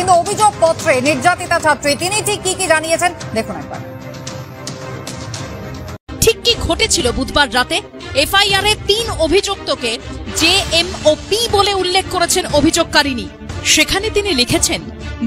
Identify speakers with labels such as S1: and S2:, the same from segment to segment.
S1: কিন্তু অভিযোগ পত্রে নির্যাতিতা ছাত্রী তিনি ঠিক কি জানিয়েছেন দেখুন একবার।
S2: ঠিক কি ঘটেছিল বুধবার রাতে? এফআইআর এ 3 অভিযুক্তকে জে, এম ও পি বলে উল্লেখ করেছেন অভিযোগকারিনী। সেখানে তিনি লিখেছেন,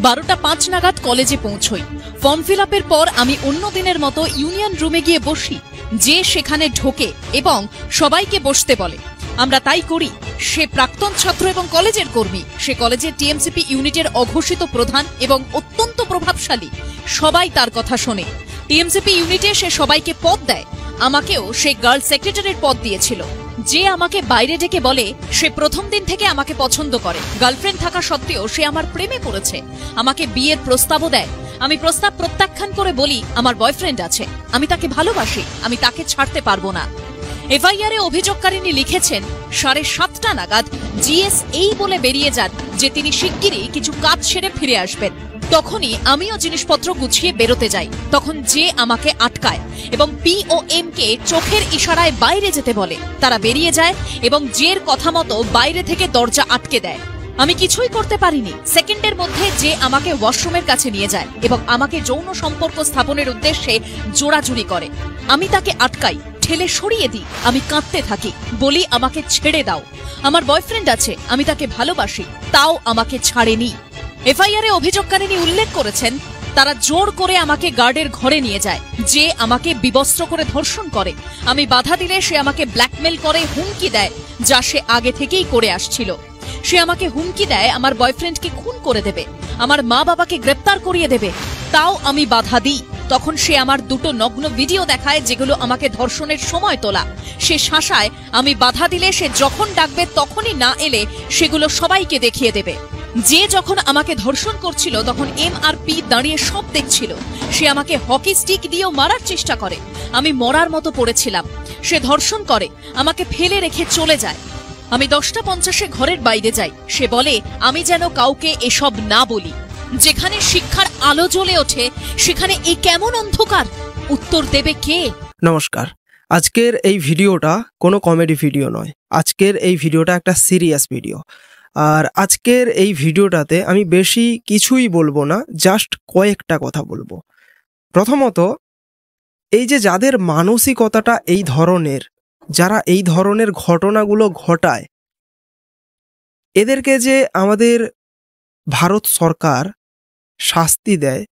S2: 12টা 5 নাগাদ কলেজে পৌঁছই। ফর্ম ফিল আপের পর আমি অন্য দিনের মতো ইউনিয়ন রুমে গিয়ে বসি। যে সেখানে ঢোকে এবং সবাইকে বসতে বলে, আমরা তাই করি। সে প্রাক্তন ছাত্র এবং কলেজের কর্মী। সে কলেজের টিএমসিপি ইউনিটের অঘোষিত প্রধান এবং অত্যন্ত প্রভাবশালী। সবাই তার কথা শোনে। টিএমসিপি ইউনিটে সে সবাইকে পদ দেয়। আমাকেও সে গার্ল সেক্রেটারির পদ দিয়েছিল। যে আমাকে বাইরে ডেকে বলে সে প্রথম দিন থেকে আমাকে পছন্দ করে। গার্লফ্রেন্ড থাকা সত্ত্বেও সে আমার প্রেমে পড়েছে। আমাকে বিয়ের প্রস্তাবও দেয়। আমি প্রস্তাব প্রত্যাখ্যান করে বলি আমার বয়ফ্রেন্ড আছে, আমি তাকে ভালোবাসি, আমি তাকে ছাড়তে পারবো না। এফআইআর এ অভিযোগকারিনী লিখেছেন, 7:30 নাগাদ জিএস এই বলে বেরিয়ে যান যে তিনি শিগগিরই কিছু কাজ সেরে ফিরে আসবেন। তখনই আমিও জিনিসপত্র গুছিয়ে বেরোতে যাই। তখন যে আমাকে আটকায় এবং পি ও এম কে চোখের ইশারায় বাইরে যেতে বলে। তারা বেরিয়ে যায় এবং জের কথা মতো বাইরে থেকে দরজা আটকে দেয়। আমি কিছুই করতে পারিনি। সেকেন্ডের মধ্যে যে আমাকে ওয়াশরুমের কাছে নিয়ে যায় এবং আমাকে যৌন সম্পর্ক স্থাপনের উদ্দেশ্যে জোড়াজুড়ি করে। আমি তাকে আটকাই, ঠেলে সরিয়ে দিই। আমি কাঁদতে থাকি, বলি আমাকে ছেড়ে দাও, আমার বয়ফ্রেন্ড আছে, আমি তাকে ভালোবাসি। তাও আমাকে ছাড়েনি। এফআইআর এ অভিযোগকারিনী উল্লেখ করেছেন, তারা জোর করে আমাকে গার্ডের ঘরে নিয়ে যায়। যে আমাকে বিবস্ত্র করে ধর্ষণ করে। আমি বাধা দিলে সে আমাকে ব্ল্যাকমেল করে, হুমকি দেয়, যা সে আগে থেকেই করে আসছিল। সে আমাকে হুমকি দেয় আমার বয়ফ্রেন্ডকে খুন করে দেবে, আমার মা বাবাকে গ্রেপ্তার করিয়ে দেবে। তাও আমি বাধা দিই। তখন সে আমার 2টো নগ্ন ভিডিও দেখায়, যেগুলো আমাকে ধর্ষণের সময় তোলা। সে শাসায় আমি বাধা দিলে সে যখন ডাকবে তখনই না এলে সেগুলো সবাইকে দেখিয়ে দেবে। যে যখন আমাকে ধর্ষণ করছিল তখন এম আর পি দাঁড়িয়ে সব দেখছিল। সে আমাকে হকি স্টিক দিয়েও মারার চেষ্টা করে। আমি মরার মতো পড়েছিলাম। সে ধর্ষণ করে, আমাকে ফেলে রেখে চলে যায়। আমি 10:50 ঘরের বাইরে যাই। সে বলে আমি যেন কাউকে এসব না বলি। যেখানে শিক্ষার আলো জ্বলে ওঠে সেখানে এই কেমন অন্ধকার? উত্তর দেবে কে?
S3: নমস্কার। আজকের এই ভিডিওটা কোনো কমেডি ভিডিও নয়। আজকের এই ভিডিওটা একটা সিরিয়াস ভিডিও। আর আজকের এই ভিডিওটাতে আমি বেশি কিছুই বলবো না, জাস্ট কয়েকটা কথা বলবো। প্রথমত, এই যে যাদের মানসিকতাটা এই ধরনের, যারা এই ধরনের ঘটনাগুলো ঘটায়, এদেরকে যে আমাদের ভারত সরকার শাস্তি দেয়,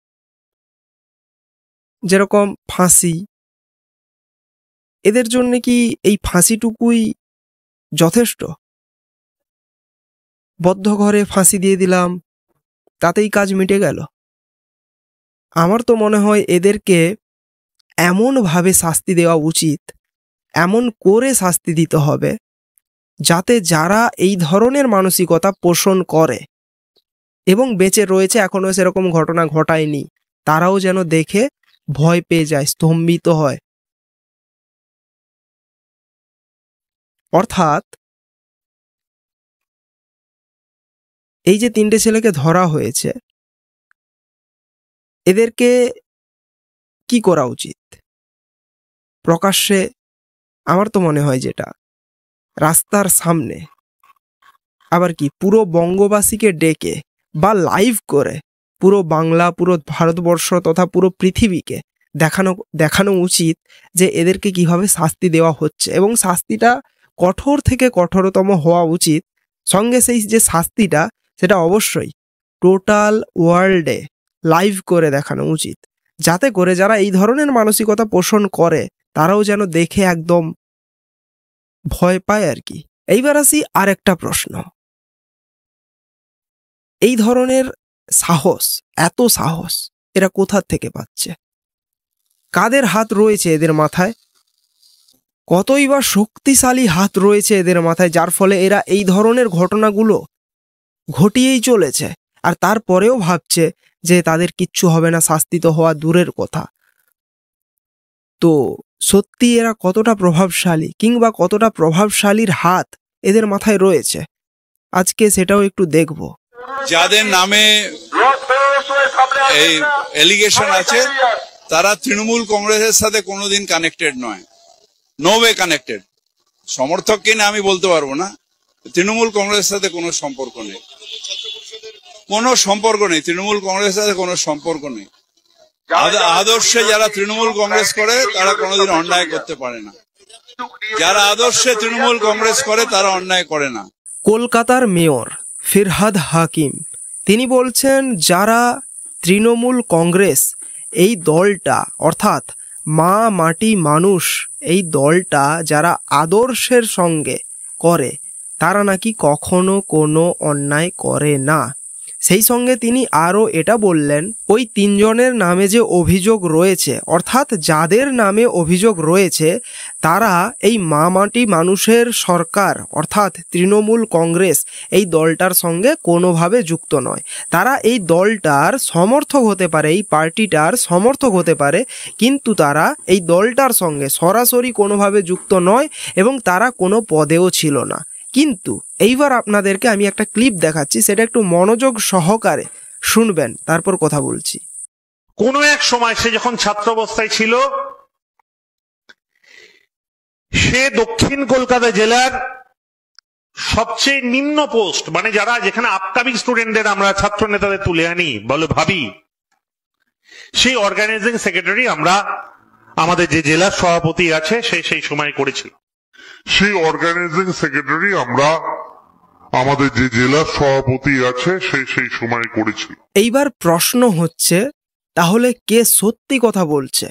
S3: যেরকম ফাঁসি, এদের জন্য কি এই ফাঁসিটুকুই যথেষ্ট? বদ্ধ ঘরে ফাঁসি দিয়ে দিলাম, তাতেই কাজ মিটে গেল? আমার তো মনে হয় এদেরকে এমনভাবে শাস্তি দেওয়া উচিত, এমন করে শাস্তি দিতে হবে যাতে যারা এই ধরনের মানসিকতা পোষণ করে এবং বেঁচে রয়েছে, এখনো সেরকম ঘটনা ঘটায়নি, তারাও যেন দেখে ভয় পেয়ে যায়, স্তম্ভিত হয়। অর্থাৎ এই যে 3টে ছেলেকে ধরা হয়েছে, এদেরকে কি করা উচিত? প্রকাশ্যে, আমার তো মনে হয় যেটা রাস্তার সামনে, আবার কি পুরো বঙ্গবাসীকে ডেকে বা লাইভ করে পুরো বাংলা, পুরো ভারতবর্ষ তথা পুরো পৃথিবীকে দেখানো উচিত যে এদেরকে কিভাবে শাস্তি দেওয়া হচ্ছে, এবং শাস্তিটা কঠোর থেকে কঠোরতম হওয়া উচিত। সঙ্গে সেই যে শাস্তিটা, সেটা অবশ্যই টোটাল ওয়ার্ল্ডে লাইভ করে দেখানো উচিত, যাতে করে যারা এই ধরনের মানসিকতা পোষণ করে তারাও যেন দেখে একদম ভয় পায় আর কি। এইবার আসি আরেকটা প্রশ্ন, এই ধরনের সাহস, এত সাহস এরা কোথা থেকে পাচ্ছে? কাদের হাত রয়েছে এদের মাথায়? কতই বা শক্তিশালী হাত রয়েছে এদের মাথায়, যার ফলে এরা এই ধরনের ঘটনাগুলো ঘটিয়েই চলেছে, আর তারপরেও ভাবছে যে তাদের কিচ্ছু হবে না, শাস্তি তো হওয়া দূরের কথা। তো সত্যি এরা কতটা প্রভাবশালী, কিংবা কতটা প্রভাবশালীর হাত এদের মাথায় রয়েছে, আজকে সেটাও একটু দেখব।
S4: যাদের নামে এই এলিগেশন আছে তারা তৃণমূল কংগ্রেসের সাথে কোনোদিন কানেক্টেড নয়, নো ওয়ে কানেক্টেড। সমর্থক কিনা আমি বলতে পারবো না, তৃণমূল কংগ্রেসের সাথে কোনো সম্পর্ক নেই। কোনো সম্পর্ক নেই, তৃণমূল কংগ্রেসের সাথে কোনো সম্পর্ক নেই। আদর্শে যারা তৃণমূল কংগ্রেস করে তারা কোনোদিন অন্যায় করতে পারে না, যারা আদর্শে তৃণমূল কংগ্রেস করে তারা অন্যায় করে না।
S3: কলকাতার মেয়র ফিরহাদ হাকিম তিনি বলছেন যারা তৃণমূল কংগ্রেস এই দলটা অর্থাৎ মা মাটি মানুষ এই দলটা যারা আদর্শের সঙ্গে করে তারা নাকি কখনো কোনো অন্যায় করে না। সেই সঙ্গে তিনি আরও এটা বললেন ওই তিনজনের নামে যে অভিযোগ রয়েছে অর্থাৎ যাদের নামে অভিযোগ রয়েছে তারা এই মা মাটি মানুষের সরকার অর্থাৎ তৃণমূল কংগ্রেস এই দলটার সঙ্গে কোনোভাবে যুক্ত নয়। তারা এই দলটার সমর্থক হতে পারে, এই পার্টিটার সমর্থক হতে পারে, কিন্তু তারা এই দলটার সঙ্গে সরাসরি কোনোভাবে যুক্ত নয় এবং তারা কোনো পদেও ছিল না। কিন্তু এইবার আপনাদেরকে আমি একটা ক্লিপ দেখাচ্ছি, সেটা একটু মনোযোগ সহকারে শুনবেন, তারপর কথা বলছি।
S5: কোনো এক সময় সে যখন ছাত্র অবস্থায় ছিল সে দক্ষিণ কলকাতা জেলার সবচেয়ে নিম্ন পোস্ট, মানে যারা যেখানে আপকামিং স্টুডেন্টদের আমরা ছাত্র নেতাদের তুলে আনি বলে ভাবি, সেই অর্গানাইজিং সেক্রেটারি আমরা আমাদের যে জেলার সভাপতি আছে সে সেই সময় করেছিল।
S6: সেই অর্গানাইজিং সেক্রেটারি আমরা আমাদের যে জেলার সভাপতি আছে সেই সময় করেছিল।
S3: এইবার প্রশ্ন হচ্ছে তাহলে কে সত্যি কথা বলছে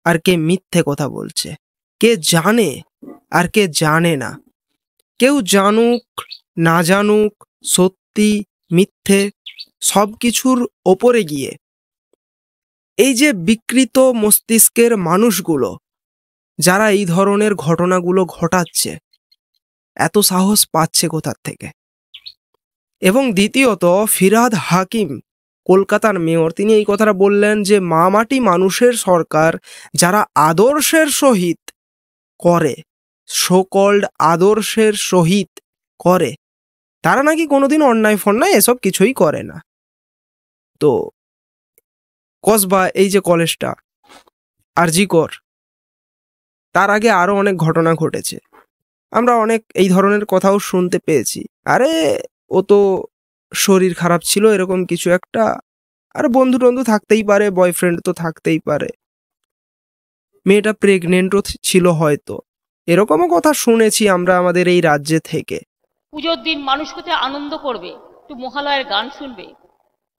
S3: আর কে মিথ্যে কথা বলছে, কে জানে আর কে জানে না। কেউ জানুক না জানুক, সত্যি মিথ্যে সব কিছুর ওপরে গিয়ে এই যে বিকৃত মস্তিষ্কের মানুষগুলো যারা এই ধরনের ঘটনাগুলো ঘটাচ্ছে এত সাহস পাচ্ছে কোথার থেকে? এবং দ্বিতীয়ত ফিরহাদ হাকিম কলকাতার মেয়র তিনি এই কথাটা বললেন যে মা মাটি মানুষের সরকার যারা আদর্শের সহিত করে, সোকল্ড আদর্শের সহিত করে, তারা নাকি কোনোদিন অন্যায় ফন্যায় এসব কিছুই করে না। তো কসবা এই যে কলেজটা আরজি কর, তার আগে আরো অনেক ঘটনা ঘটেছে, আমরা অনেক এই ধরনের কথাও শুনতে পেয়েছি। আরে ও তো শরীর খারাপ ছিল এরকম কিছু একটা, আর বন্ধু টন্ধু থাকতেই পারে, বয়ফ্রেন্ড তো থাকতেই পারে, মেয়েটা প্রেগনেন্টও ছিল হয়তো, এরকমও কথা শুনেছি আমরা আমাদের এই রাজ্যে থেকে।
S7: পুজোর দিন মানুষ কোথায় আনন্দ করবে, একটু মহালয়ের গান শুনবে,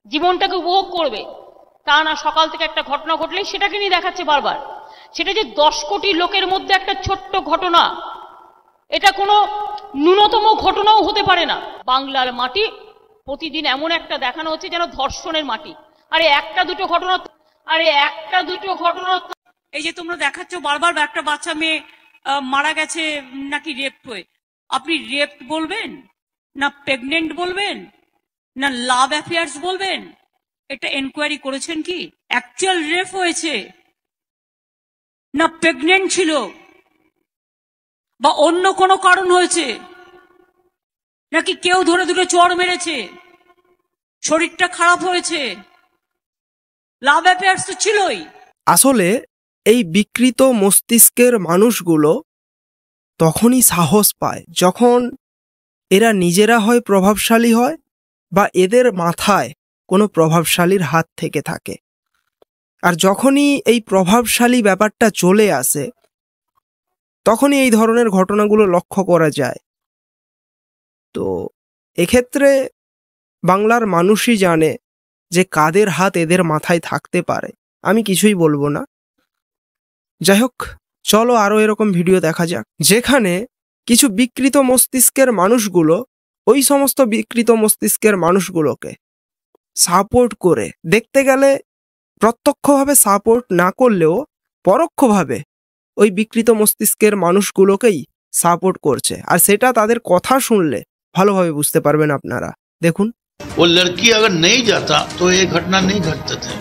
S7: জীবনটাকে উপভোগ করবে, তা না সকাল থেকে একটা ঘটনা ঘটলেই সেটাকে নিয়ে দেখাচ্ছে বারবার। সেটা যে 10 কোটি লোকের মধ্যে একটা ছোট্ট ঘটনা, এটা কোনো ন্যূনতম ঘটনাও হতে পারে না। বাংলার মাটি প্রতিদিন এমন একটা দেখানো হচ্ছে যেন ধর্ষণের মাটি। আরে একটা দুটো ঘটনা এই যে তোমরা দেখাচ্ছ বারবার একটা বাচ্চা মেয়ে মারা গেছে নাকি রেপ হয়ে, আপনি রেপ বলবেন না প্রেগনেন্ট বলবেন না লাভ অ্যাফেয়ার্স বলবেন? এটা এনকোয়ারি করেছেন কি অ্যাকচুয়াল রেপ হয়েছে না প্রেগনেন্ট ছিল বা অন্য কোনো কারণ হয়েছে, নাকি কেউ ধরে ধরে চড় মেরেছে, শরীরটা খারাপ হয়েছে? লাভ অ্যাফেয়ার্স তো ছিলই।
S3: আসলে এই বিকৃত মস্তিষ্কের মানুষগুলো তখনই সাহস পায় যখন এরা নিজেরা হয় প্রভাবশালী হয় বা এদের মাথায় কোনো প্রভাবশালীর হাত থেকে থাকে। আর যখনই এই প্রভাবশালী ব্যাপারটা চলে আসে তখনই এই ধরনের ঘটনাগুলো লক্ষ্য করা যায়। তো এক্ষেত্রে বাংলার মানুষই জানে যে কাদের হাত এদের মাথায় থাকতে পারে, আমি কিছুই বলবো না। যাই হোক, চলো আরও এরকম ভিডিও দেখা যাক যেখানে কিছু বিকৃত মস্তিষ্কের মানুষগুলো ওই সমস্ত বিকৃত মস্তিষ্কের মানুষগুলোকে সাপোর্ট করে, দেখতে গেলে প্রত্যক্ষভাবে সাপোর্ট না করলেও পরোক্ষভাবে ওই বিকৃত মস্তিষ্কের মানুষগুলোকেই সাপোর্ট করছে। আর সেটা তাদের কথা শুনলে ভালোভাবে বুঝতে পারবেন আপনারা। দেখুন,
S8: वो लड़की अगर नहीं जाता तो ये घटना नहीं घटते थे,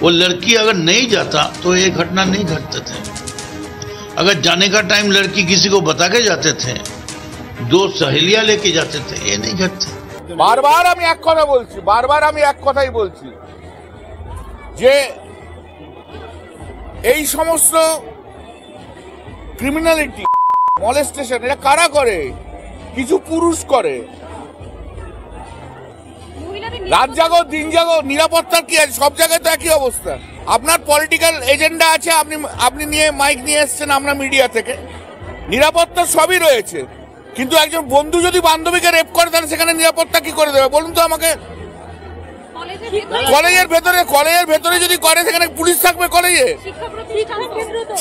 S8: वो लड़की अगर नहीं जाता तो ये घटना नहीं घटते थे। अगर जाने का टाइम लड़की किसी को बता के जाते थे, 2 सहेलियां लेके जाते थे, ये नहीं घटते।
S9: বারবার আমি এক কথাই বলছি যে এই সমস্ত ক্রিমিনালিটি মলেস্টেশন এটা কারা করে? কিছু পুরুষ করে।
S7: মহিলাদের
S9: রাত জাগো দিন জাগো, নিরাপত্তার কি আছে? সব জায়গায় তো একই অবস্থা। আপনার পলিটিক্যাল এজেন্ডা আছে, আপনি নিয়ে মাইক নিয়ে এসছেন আমরা মিডিয়া থেকে, নিরাপত্তা সবই রয়েছে, কিন্তু একজন বন্ধু যদি বান্ধবীকে রেপ করে তাহলে সেখানে নিরাপত্তা কি করে দেবে বলুন তো আমাকে? কলেজের ভেতরে যদি করে সেখানে পুলিশ থাকবে? কলেজে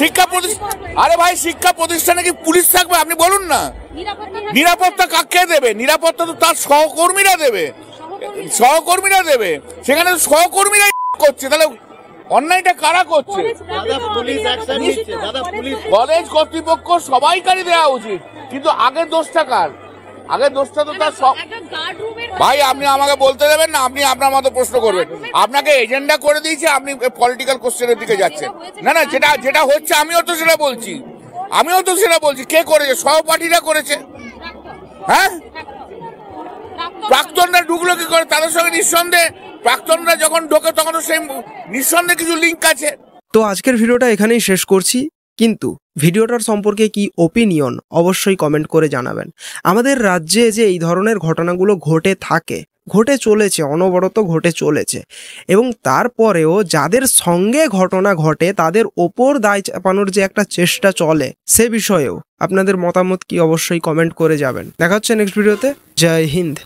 S9: শিক্ষা প্রতিষ্ঠান, আরে ভাই শিক্ষা প্রতিষ্ঠানে কি পুলিশ থাকবে? আপনি বলুন না। নিরাপত্তা কাকে দেবে? নিরাপত্তা তো তার সহকর্মীরা দেবে, সেখানে সহকর্মীরা করছে, তাহলে অন্যায়টা কারা করছে? কলেজ কর্তৃপক্ষ সবাইকারই দেওয়া উচিত, কিন্তু আগের দোষটা কার? আগের দোষটা তো তার ভাই আপনি আমাকে বলতে দেবেন না, আপনি আপনার মতো প্রশ্ন করবেন। আপনাকে এজেন্ডা করে দিয়েছে, আপনি পলিটিক্যাল কোশ্চেনের দিকে যাচ্ছেন। না যেটা হচ্ছে আমিও তো সেটা বলছি। কে করেছে? সহপাঠীরা করেছে। হ্যাঁ, প্রাক্তনরা ঢুকলো কি করে? তাদের সঙ্গে নিঃসন্দেহে প্রাক্তনরা যখন ঢোকে তখন সেই নিঃসন্দেহে কিছু লিঙ্ক আছে।
S3: তো আজকের ভিডিওটা এখানেই শেষ করছি, কিন্তু ভিডিওটার সম্পর্কে কি ওপিনিয়ন অবশ্যই কমেন্ট করে জানাবেন। আমাদের রাজ্যে যে এই ধরনের ঘটনাগুলো ঘটে চলেছে, অনবরত ঘটে চলেছে, এবং তারপরেও যাদের সঙ্গে ঘটনা ঘটে তাদের ওপর দায় চাপানোর যে একটা চেষ্টা চলে, সে বিষয়েও আপনাদের মতামত কি অবশ্যই কমেন্ট করে যাবেন। দেখা হচ্ছে নেক্সট ভিডিওতে। জয় হিন্দ।